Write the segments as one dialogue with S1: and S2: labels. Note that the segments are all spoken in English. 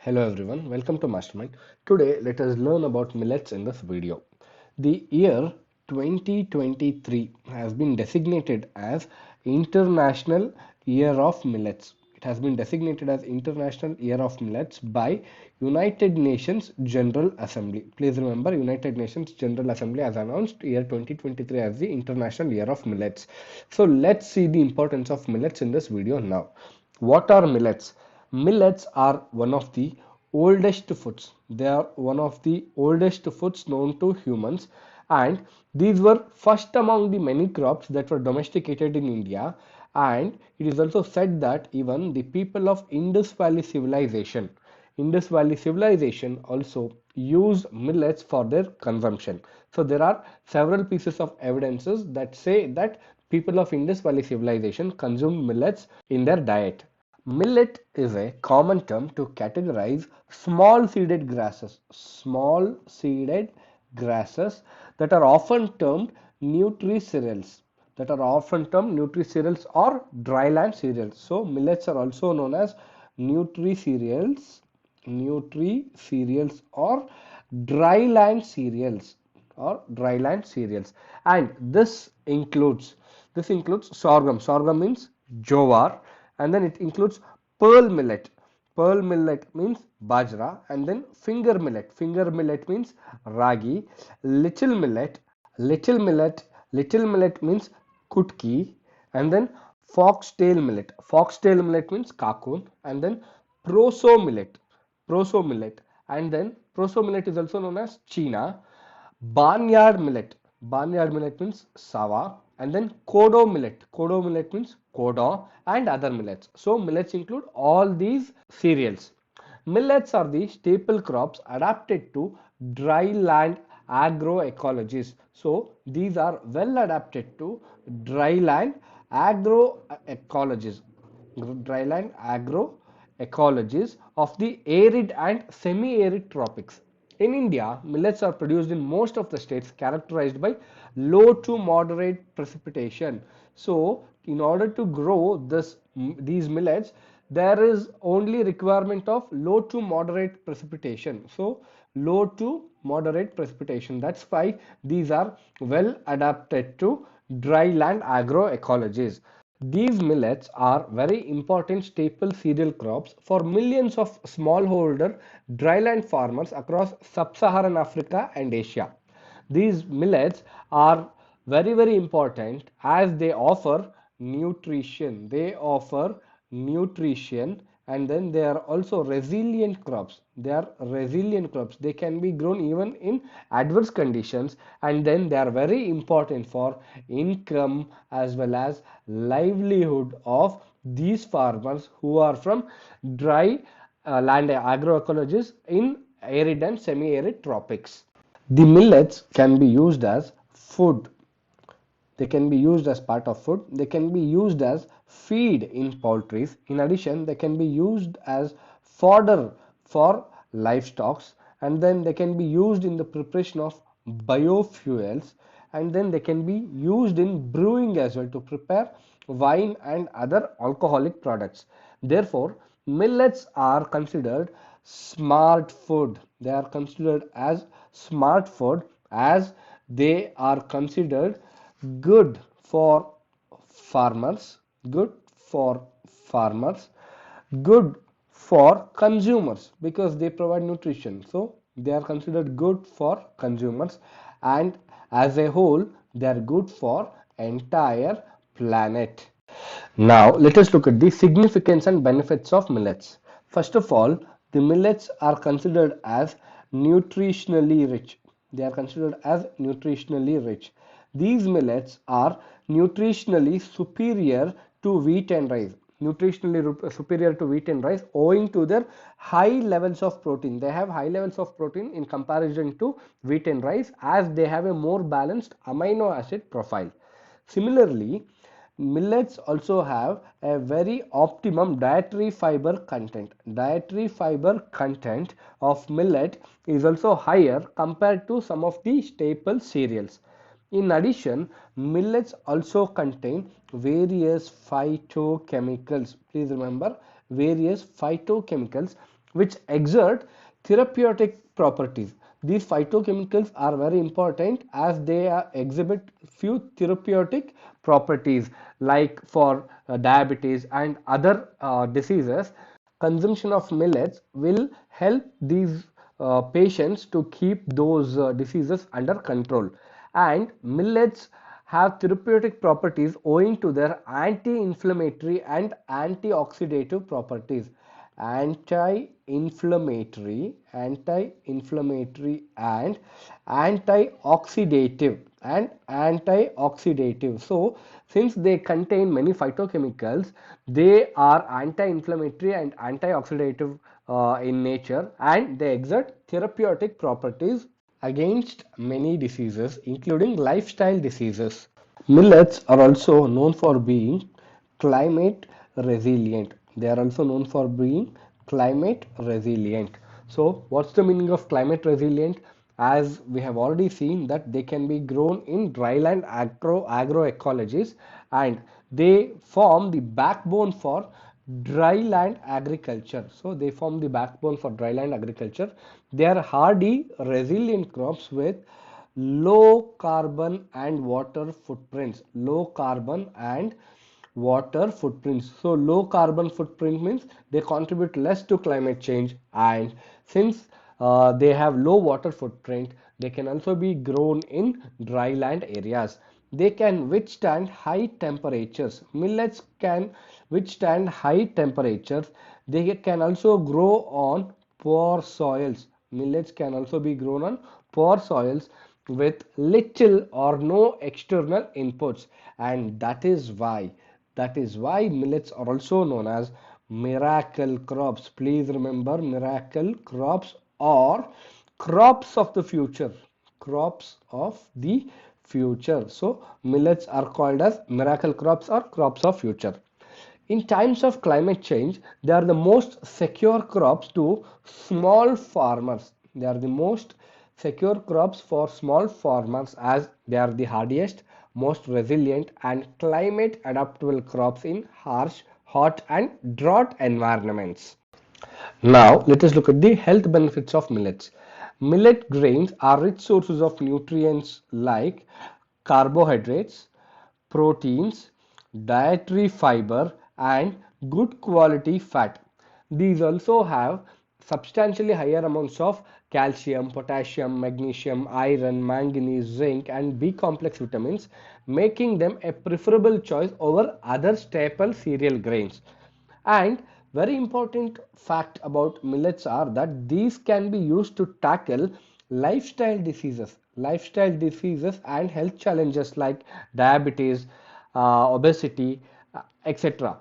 S1: Hello everyone, welcome to Mastermind. Today let us learn about millets in this video. The year 2023 has been designated as International Year of Millets. It has been designated as International Year of Millets by United Nations General Assembly. Please remember, United Nations General Assembly has announced year 2023 as the International Year of Millets. So let's see the importance of millets in this video now. What are millets? Millets are one of the oldest foods. They are one of the oldest foods known to humans, and these were first among the many crops that were domesticated in India. And it is also said that even the people of Indus Valley civilization also used millets for their consumption. So there are several pieces of evidences that say that people of Indus Valley civilization consumed millets in their diet. Millet is a common term to categorize small seeded grasses that are often termed nutri-cereals, or dryland cereals. So millets are also known as nutri-cereals, or dryland cereals and this includes sorghum. Sorghum means jowar, and then it includes pearl millet. Pearl millet means bajra, and then finger millet. Finger millet means ragi. Little millet, little millet means kutki, and then foxtail millet. Foxtail millet means kakun, and then proso millet. Proso millet, and then proso millet is also known as china. Barnyard millet. Barnyard millet means sawa, and then kodo millet. Kodo millet means kodo, and other millets. So millets include all these cereals. Millets are the staple crops adapted to dry land agroecologies. So these are well adapted to dry land agroecologies. Dryland agroecologies of the arid and semi-arid tropics. In India, millets are produced in most of the states characterized by low to moderate precipitation. So, in order to grow these millets, there is only requirement of low to moderate precipitation. So, low to moderate precipitation. That's why these are well adapted to dry land agroecologies. These millets are very important staple cereal crops for millions of smallholder dryland farmers across sub-Saharan Africa and Asia. These millets are very important as they offer nutrition. Nutrition, and then they are also resilient crops. They can be grown even in adverse conditions, and then they are very important for income as well as livelihood of these farmers who are from dry land agroecologies in arid and semi-arid tropics. The millets can be used as food. They can be used as part of food. They can be used as feed in poultries. In addition, they can be used as fodder for livestock, and then they can be used in the preparation of biofuels, and then they can be used in brewing as well to prepare wine and other alcoholic products. Therefore, millets are considered smart food. They are considered as smart food as they are considered good for farmers, good for farmers, good for consumers because they provide nutrition. So they are considered good for consumers, and as a whole they are good for entire planet. Now let us look at the significance and benefits of millets. First of all, the millets are considered as nutritionally rich. They are considered as nutritionally rich. These millets are nutritionally superior to wheat and rice. Superior to wheat and rice owing to their high levels of protein. They have high levels of protein in comparison to wheat and rice as they have a more balanced amino acid profile. Similarly, millets also have a very optimum dietary fiber content. Dietary fiber content of millet is also higher compared to some of the staple cereals. In addition, millets also contain various phytochemicals. Please remember, various phytochemicals which exert therapeutic properties. These phytochemicals are very important as they exhibit few therapeutic properties, like for diabetes and other diseases. Consumption of millets will help these patients to keep those diseases under control. And millets have therapeutic properties owing to their anti-inflammatory and antioxidative properties. Anti-inflammatory and antioxidative. So since they contain many phytochemicals, they are anti-inflammatory and antioxidative in nature, and they exert therapeutic properties against many diseases, including lifestyle diseases. Millets are also known for being climate resilient. They are also known for being climate resilient. So, what's the meaning of climate resilient? As we have already seen that they can be grown in dryland agroecologies, and they form the backbone for dryland agriculture. So they form the backbone for dryland agriculture. They are hardy, resilient crops with low carbon and water footprints. So low carbon footprint means they contribute less to climate change, and since they have low water footprint, they can also be grown in dryland areas. They can withstand high temperatures. Millets can withstand high temperatures. They can also grow on poor soils. Millets can also be grown on poor soils with little or no external inputs, and that is why millets are also known as miracle crops. Please remember, miracle crops or crops of the future. Crops of the future. So millets are called as miracle crops or crops of future. In times of climate change, they are the most secure crops to small farmers. They are the most secure crops for small farmers as they are the hardiest, most resilient, and climate adaptable crops in harsh, hot, and drought environments. Now, let us look at the health benefits of millets. Millet grains are rich sources of nutrients like carbohydrates, proteins, dietary fiber, and good quality fat. These also have substantially higher amounts of calcium, potassium, magnesium, iron, manganese, zinc, and B complex vitamins, making them a preferable choice over other staple cereal grains. And very important fact about millets are that these can be used to tackle lifestyle diseases and health challenges like diabetes, obesity, etc.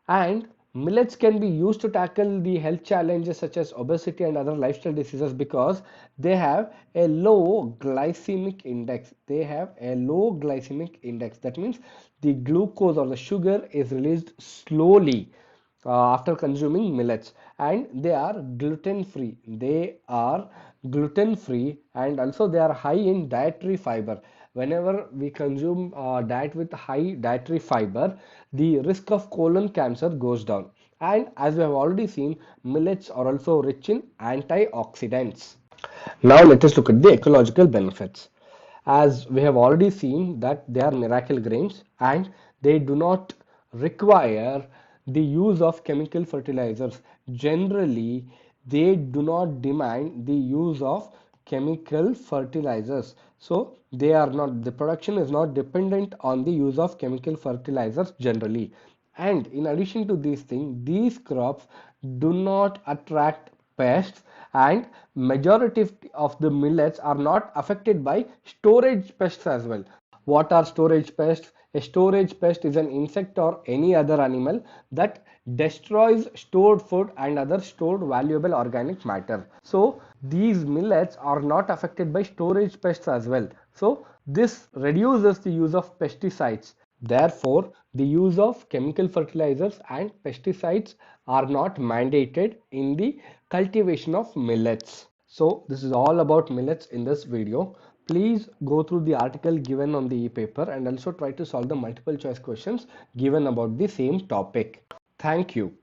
S1: And millets can be used to tackle the health challenges such as obesity and other lifestyle diseases because they have a low glycemic index. That means the glucose or the sugar is released slowly after consuming millets, and they are gluten free and also they are high in dietary fiber. Whenever we consume diet with high dietary fiber, the risk of colon cancer goes down. And as we have already seen, millets are also rich in antioxidants. Now let us look at the ecological benefits. As we have already seen that they are miracle grains and they do not require the use of chemical fertilizers. Generally, they do not demand the use of chemical fertilizers. So the production is not dependent on the use of chemical fertilizers generally. And in addition to these things, these crops do not attract pests, and majority of the millets are not affected by storage pests as well. What are storage pests? A storage pest is an insect or any other animal that destroys stored food and other stored valuable organic matter. So these millets are not affected by storage pests as well. So this reduces the use of pesticides. Therefore, the use of chemical fertilizers and pesticides are not mandated in the cultivation of millets. So this is all about millets in this video. Please go through the article given on the e-paper and also try to solve the multiple choice questions given about the same topic. Thank you.